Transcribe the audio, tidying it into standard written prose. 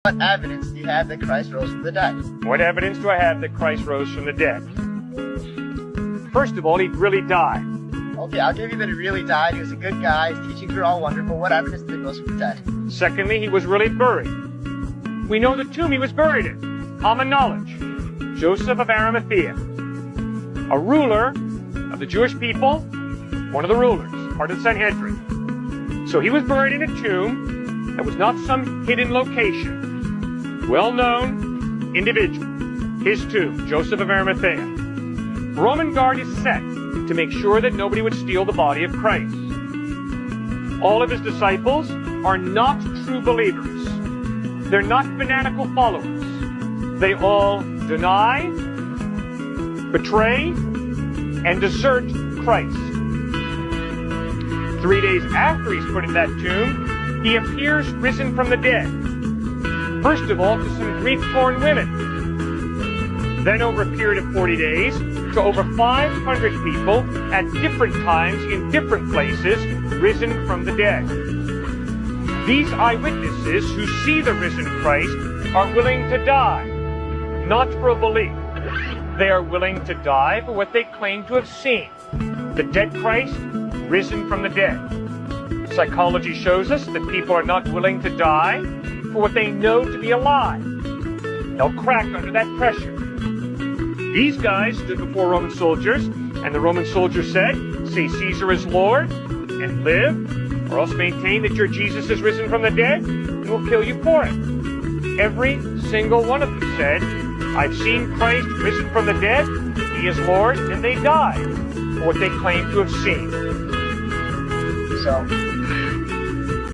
What evidence do you have that Christ rose from the dead? What evidence do I have that Christ rose from the dead? First of all, he really died. Okay, I'll give you that he really died. He was a good guy. His teachings were all wonderful. What evidence that he rose from the dead? Secondly, he was really buried. We know the tomb he was buried in. Common knowledge. Joseph of Arimathea, a ruler of the Jewish people, one of the rulers, part of the Sanhedrin. So he was buried in a tomb that was not some hidden location. Well-known individual. His tomb, Joseph of Arimathea. Roman guard is set to make sure that nobody would steal the body of Christ. All of his disciples are not true believers. They're not fanatical followers. They all deny, betray, and desert Christ. 3 days after he's put in that tomb, he appears risen from the dead. First of all, to some grief-torn women. Then over a period of 40 days, to over 500 people at different times in different places, risen from the dead. These eyewitnesses who see the risen Christ are willing to die, not for a belief. They are willing to die for what they claim to have seen. The dead Christ risen from the dead. Psychology shows us that people are not willing to die for what they know to be a lie. They'll crack under that pressure. These guys stood before Roman soldiers, and the Roman soldiers said, "Say Caesar is Lord, and live, or else maintain that your Jesus is risen from the dead, and we'll kill you for it." Every single one of them said, "I've seen Christ risen from the dead, he is Lord," and they died for what they claimed to have seen. So,